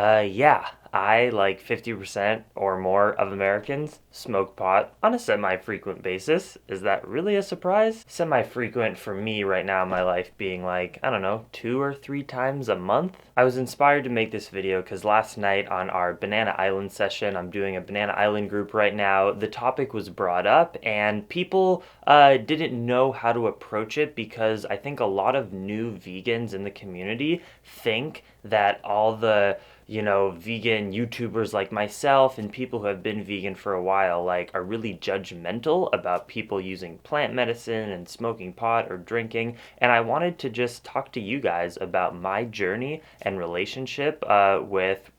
Yeah, I, like 50% or more of Americans, smoke pot on a semi-frequent basis. Is that really a surprise? Semi-frequent for me right now in my life being like, I don't know, 2 or 3 times a month. I was inspired to make this video because last night on our Banana Island session, I'm doing a Banana Island group right now, the topic was brought up and people didn't know how to approach it because I think a lot of new vegans in the community think that all the vegan YouTubers like myself and people who have been vegan for a while, like, are really judgmental about people using plant medicine and smoking pot or drinking. And I wanted to just talk to you guys about my journey and relationship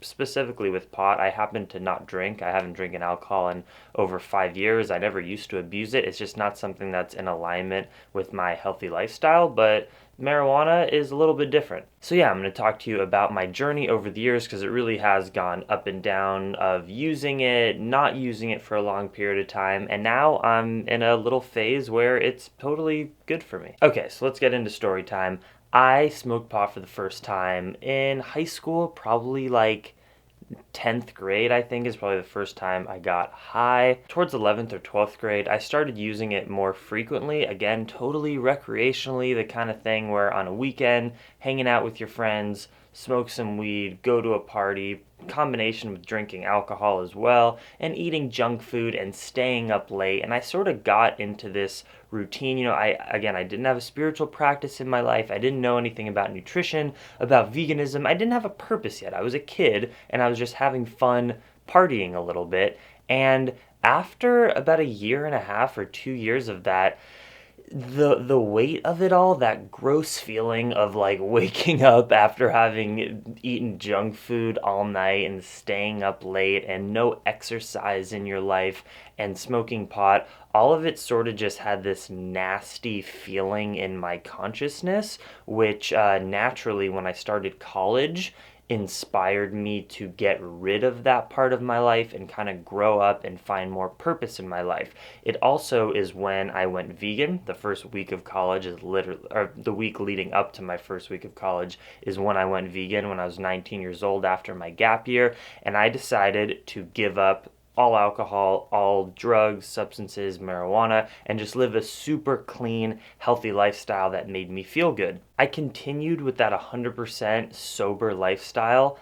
specifically with pot. I happen to not drink. I haven't drinking alcohol in over 5 years. I never used to abuse it. It's just not something that's in alignment with my healthy lifestyle, but marijuana is a little bit different. So yeah, I'm going to talk to you about my journey over the years because it really has gone up and down of using it, not using it for a long period of time, and now I'm in a little phase where it's totally good for me. Okay, so let's get into story time. I smoked pot for the first time in high school, probably like 10th grade, I think, is probably the first time I got high. Towards 11th or 12th grade, I started using it more frequently. Again, totally recreationally, the kind of thing where on a weekend, hanging out with your friends, smoke some weed, go to a party, combination with drinking alcohol as well, and eating junk food and staying up late. And I sort of got into this routine. I didn't have a spiritual practice in my life. I didn't know anything about nutrition, about veganism. I didn't have a purpose yet. I was a kid and I was just having fun partying a little bit. And after about a year and a half or 2 years of that, the weight of it all, that gross feeling of like waking up after having eaten junk food all night and staying up late and no exercise in your life and smoking pot, all of it sort of just had this nasty feeling in my consciousness, which naturally, when I started college, inspired me to get rid of that part of my life and kind of grow up and find more purpose in my life. It also is when I went vegan. The first week of college is literally, or the week leading up to my first week of college is when I went vegan when I was 19 years old after my gap year, and I decided to give up all alcohol, all drugs, substances, marijuana, and just live a super clean, healthy lifestyle that made me feel good. I continued with that 100% sober lifestyle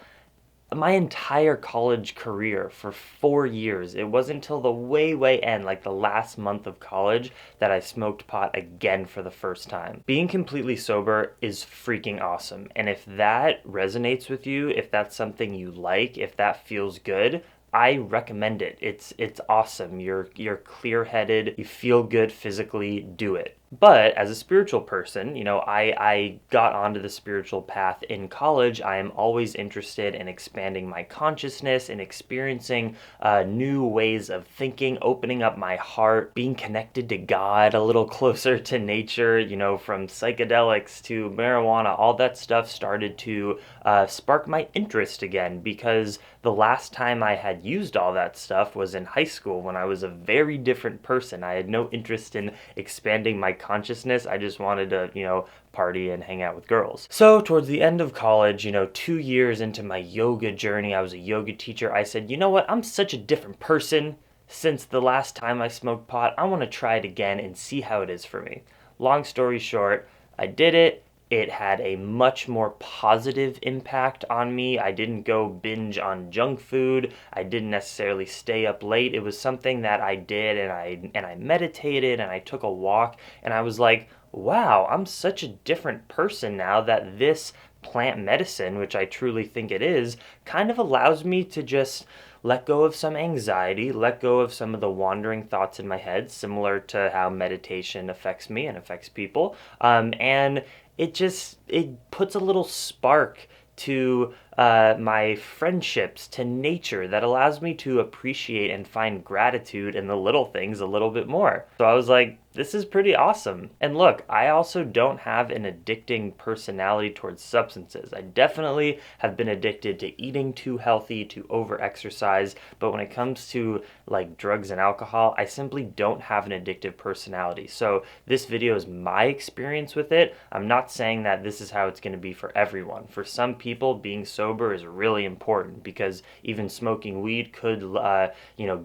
my entire college career for 4 years. It wasn't until the way end, like the last month of college, that I smoked pot again for the first time. Being completely sober is freaking awesome. And if that resonates with you, if that's something you like, if that feels good, I recommend it. It's awesome. You're clear-headed, you feel good physically, do it. But as a spiritual person, I got onto the spiritual path in college. I am always interested in expanding my consciousness and experiencing new ways of thinking, opening up my heart, being connected to God, a little closer to nature, from psychedelics to marijuana. All that stuff started to spark my interest again, because the last time I had used all that stuff was in high school when I was a very different person. I had no interest in expanding my consciousness. I just wanted to, party and hang out with girls. So towards the end of college, 2 years into my yoga journey, I was a yoga teacher. I said, you know what? I'm such a different person since the last time I smoked pot. I want to try it again and see how it is for me. Long story short, I did it. It had a much more positive impact on me. I didn't go binge on junk food. I didn't necessarily stay up late. It was something that I did, and I meditated and I took a walk, and I was like, wow, I'm such a different person now that this plant medicine, which I truly think it is, kind of allows me to just let go of some anxiety, let go of some of the wandering thoughts in my head, similar to how meditation affects me and affects people. And it puts a little spark to my friendships, to nature, that allows me to appreciate and find gratitude in the little things a little bit more. So I was like, this is pretty awesome. And look, I also don't have an addicting personality towards substances. I definitely have been addicted to eating too healthy, to over-exercise, but when it comes to like drugs and alcohol, I simply don't have an addictive personality. So this video is my experience with it. I'm not saying that this is how it's going to be for everyone. For some people, being sober is really important, because even smoking weed could,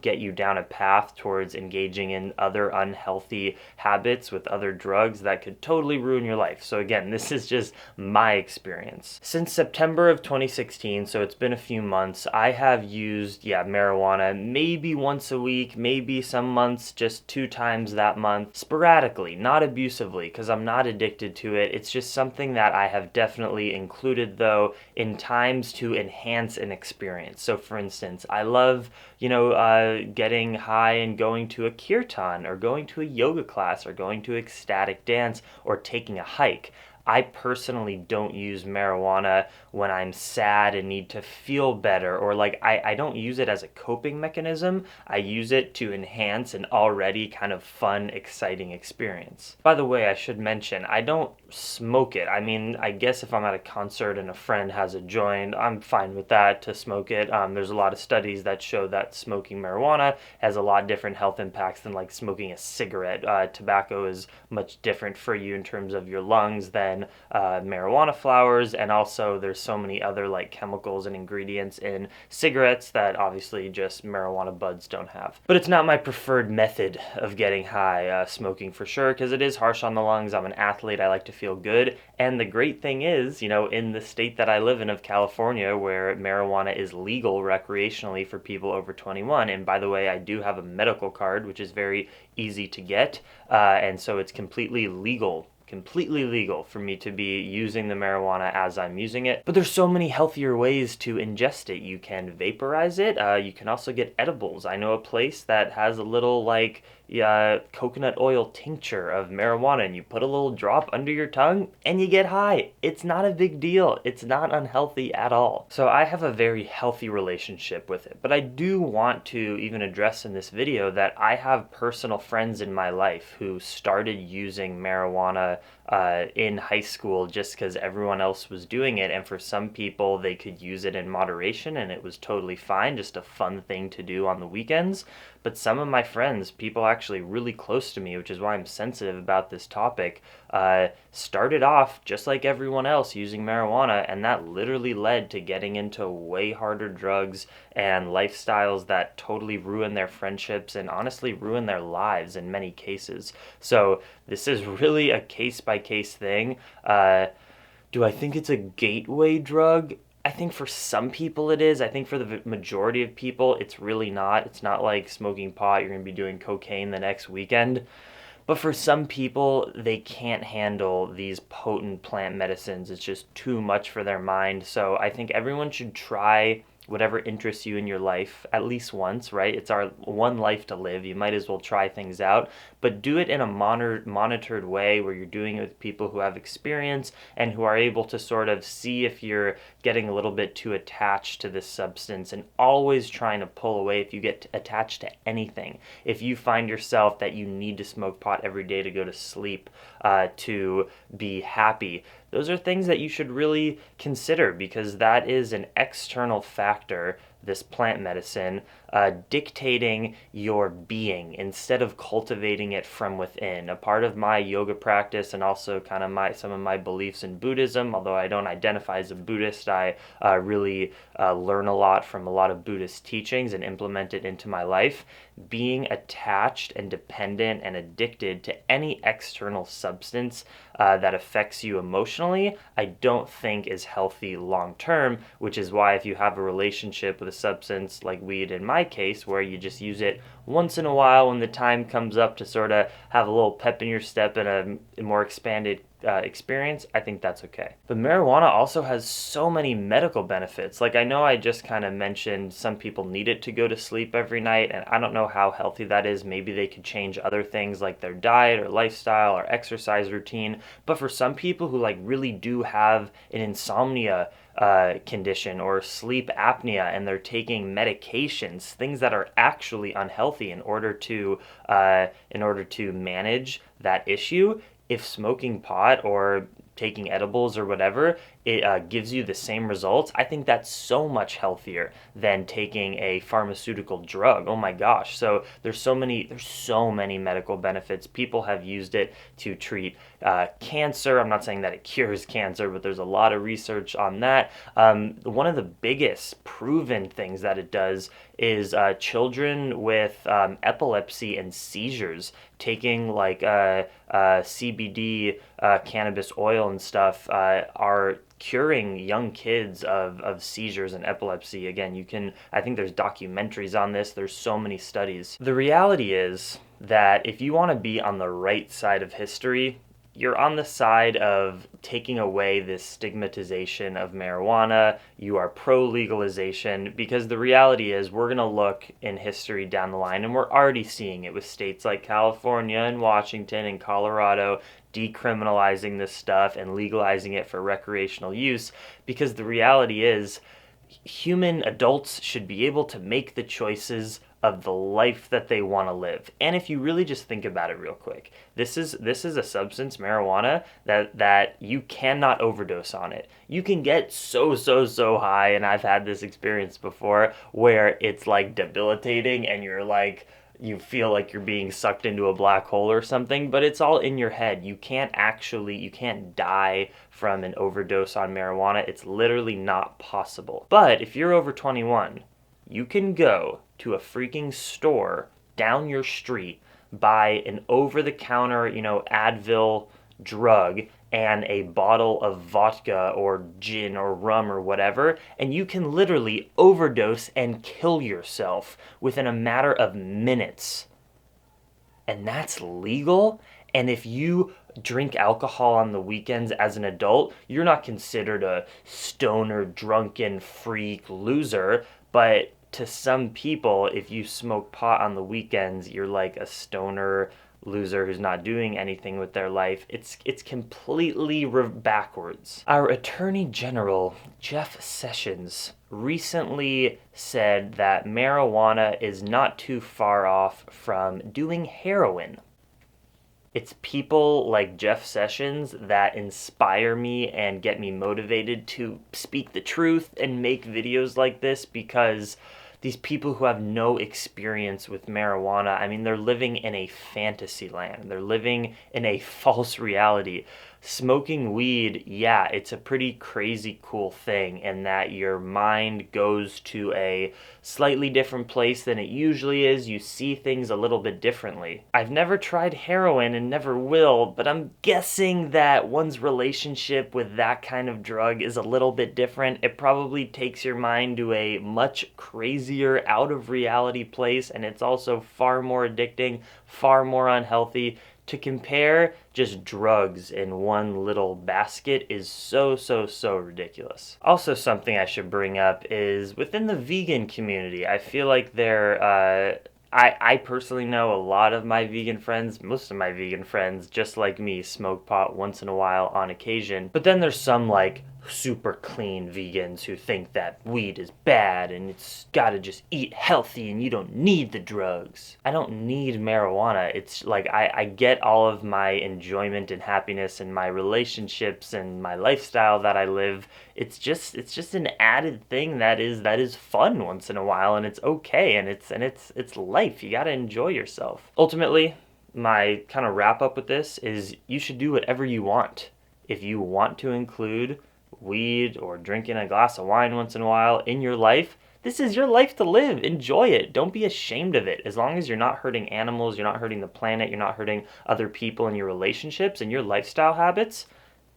get you down a path towards engaging in other unhealthy habits with other drugs that could totally ruin your life. So again, this is just my experience. Since September of 2016, so it's been a few months, I have used, marijuana maybe once a week, maybe some months just 2 times that month, sporadically, not abusively, because I'm not addicted to it. It's just something that I have definitely included, though, in times to enhance an experience. So for instance, I love, getting high and going to a kirtan, or going to a yoga class, or going to ecstatic dance, or taking a hike. I personally don't use marijuana when I'm sad and need to feel better, or I don't use it as a coping mechanism. I use it to enhance an already kind of fun, exciting experience. By the way, I should mention, I don't smoke it. I mean, I guess if I'm at a concert and a friend has a joint, I'm fine with that to smoke it. There's a lot of studies that show that smoking marijuana has a lot different health impacts than like smoking a cigarette. Tobacco is much different for you in terms of your lungs than marijuana flowers, and also there's so many other like chemicals and ingredients in cigarettes that obviously just marijuana buds don't have. But it's not my preferred method of getting high, smoking for sure, because it is harsh on the lungs. I'm an athlete, I like to feel good, and the great thing is, in the state that I live in of California, where marijuana is legal recreationally for people over 21, and by the way, I do have a medical card, which is very easy to get, and so it's completely legal for me to be using the marijuana as I'm using it. But there's so many healthier ways to ingest it. You can vaporize it. You can also get edibles. I know a place that has a little coconut oil tincture of marijuana, and you put a little drop under your tongue and you get high. It's not a big deal. It's not unhealthy at all. So I have a very healthy relationship with it. But I do want to even address in this video that I have personal friends in my life who started using marijuana in high school just because everyone else was doing it, and for some people they could use it in moderation and it was totally fine, just a fun thing to do on the weekends. But some of my friends, people actually really close to me, which is why I'm sensitive about this topic, started off just like everyone else using marijuana, and that literally led to getting into way harder drugs and lifestyles that totally ruin their friendships and honestly ruin their lives in many cases. So this is really a case-by-case thing. Do I think it's a gateway drug? I think for some people it is. I think for the majority of people, it's really not. It's not like smoking pot, you're going to be doing cocaine the next weekend. But for some people, they can't handle these potent plant medicines. It's just too much for their mind. So I think everyone should try whatever interests you in your life at least once, right? It's our one life to live. You might as well try things out, but do it in a monitored way where you're doing it with people who have experience and who are able to sort of see if you're getting a little bit too attached to this substance, and always trying to pull away if you get attached to anything. If you find yourself that you need to smoke pot every day to go to sleep, to be happy, those are things that you should really consider, because that is an external factor, this plant medicine, dictating your being instead of cultivating it from within. A part of my yoga practice, and also kind of some of my beliefs in Buddhism, although I don't identify as a Buddhist, I really learn a lot from a lot of Buddhist teachings and implement it into my life. Being attached and dependent and addicted to any external substance that affects you emotionally, I don't think is healthy long term, which is why if you have a relationship with a substance like weed in my case, where you just use it once in a while when the time comes up to sort of have a little pep in your step and a more expanded experience, I think that's okay. But marijuana also has so many medical benefits. Like, I know I just kind of mentioned some people need it to go to sleep every night, and I don't know how healthy that is. Maybe they could change other things like their diet or lifestyle or exercise routine. But for some people who really do have an insomnia condition or sleep apnea, and they're taking medications, things that are actually unhealthy, in order to manage that issue, if smoking pot or taking edibles or whatever, it gives you the same results, I think that's so much healthier than taking a pharmaceutical drug. Oh my gosh. So there's so many medical benefits. People have used it to treat cancer. I'm not saying that it cures cancer, but there's a lot of research on that. One of the biggest proven things that it does is children with epilepsy and seizures taking like CBD, cannabis oil and stuff are curing young kids of seizures and epilepsy. Again, I think there's documentaries on this. There's so many studies. The reality is that if you want to be on the right side of history, you're on the side of taking away this stigmatization of marijuana. You are pro-legalization, because the reality is we're going to look in history down the line, and we're already seeing it with states like California and Washington and Colorado decriminalizing this stuff and legalizing it for recreational use, because the reality is human adults should be able to make the choices of the life that they want to live. And if you really just think about it real quick, this is a substance, marijuana, that you cannot overdose on it. You can get so high, and I've had this experience before where it's like debilitating and you feel like you're being sucked into a black hole or something, but it's all in your head. You can't die from an overdose on marijuana. It's literally not possible. But if you're over 21, you can go to a freaking store down your street, buy an over-the-counter, Advil drug and a bottle of vodka or gin or rum or whatever, and you can literally overdose and kill yourself within a matter of minutes. And that's legal? And if you drink alcohol on the weekends as an adult, you're not considered a stoner, drunken, freak, loser, but to some people, if you smoke pot on the weekends, you're like a stoner loser who's not doing anything with their life. It's completely backwards. Our Attorney General, Jeff Sessions, recently said that marijuana is not too far off from doing heroin. It's people like Jeff Sessions that inspire me and get me motivated to speak the truth and make videos like this, because these people who have no experience with marijuana, I mean, they're living in a fantasy land. They're living in a false reality. Smoking weed, yeah, it's a pretty crazy cool thing in that your mind goes to a slightly different place than it usually is. You see things a little bit differently. I've never tried heroin and never will, but I'm guessing that one's relationship with that kind of drug is a little bit different. It probably takes your mind to a much crazier, out of reality place, and it's also far more addicting, far more unhealthy. To compare just drugs in one little basket is so ridiculous. Also, something I should bring up is within the vegan community, I feel like I personally know a lot of my vegan friends, most of my vegan friends, just like me, smoke pot once in a while on occasion. But then there's some like super clean vegans who think that weed is bad and it's gotta just eat healthy and you don't need the drugs. I don't need marijuana. It's like I get all of my enjoyment and happiness and my relationships and my lifestyle that I live. It's just an added thing that is fun once in a while, and it's okay, and it's life. You gotta enjoy yourself. Ultimately, my kind of wrap up with this is you should do whatever you want. If you want to include weed or drinking a glass of wine once in a while in your life, this is your life to live. Enjoy it. Don't be ashamed of it. As long as you're not hurting animals, you're not hurting the planet, you're not hurting other people in your relationships and your lifestyle habits,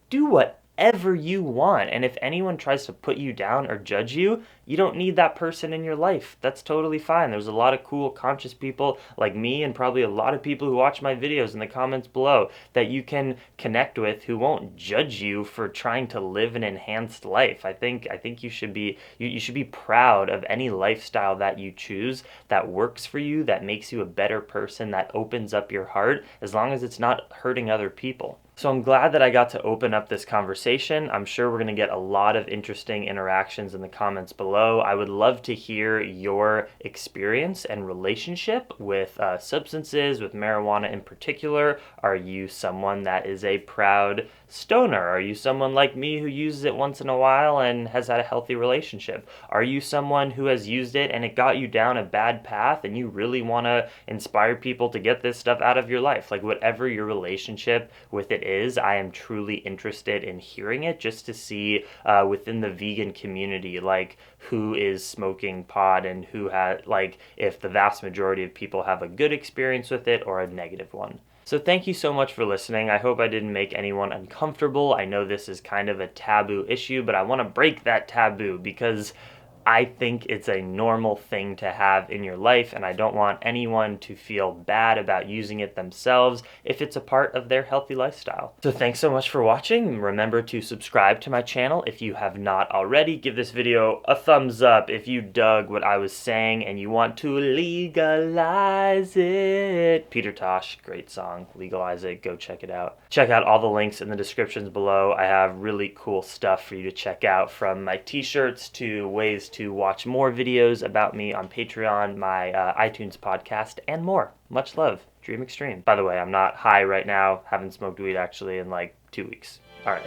do whatever you want. And if anyone tries to put you down or judge you, you don't need that person in your life. That's totally fine. There's a lot of cool, conscious people like me, and probably a lot of people who watch my videos in the comments below that you can connect with who won't judge you for trying to live an enhanced life. I think you should be proud of any lifestyle that you choose that works for you, that makes you a better person, that opens up your heart, as long as it's not hurting other people. So I'm glad that I got to open up this conversation. I'm sure we're going to get a lot of interesting interactions in the comments below. I would love to hear your experience and relationship with substances, with marijuana in particular. Are you someone that is a proud stoner? Are you someone like me who uses it once in a while and has had a healthy relationship? Are you someone who has used it and it got you down a bad path and you really want to inspire people to get this stuff out of your life? Like, whatever your relationship with it is. I am truly interested in hearing it just to see within the vegan community, like who is smoking pot and who has, like, if the vast majority of people have a good experience with it or a negative one. So thank you so much for listening. I hope I didn't make anyone uncomfortable. I know this is kind of a taboo issue, but I want to break that taboo because I think it's a normal thing to have in your life, and I don't want anyone to feel bad about using it themselves if it's a part of their healthy lifestyle. So thanks so much for watching. Remember to subscribe to my channel if you have not already. Give this video a thumbs up if you dug what I was saying and you want to legalize it. Peter Tosh, great song. Legalize it. Go check it out. Check out all the links in the descriptions below. I have really cool stuff for you to check out, from my t-shirts to ways to watch more videos about me on Patreon, my iTunes podcast, and more. Much love. Dream Extreme. By the way, I'm not high right now. Haven't smoked weed actually in like 2 weeks. All right.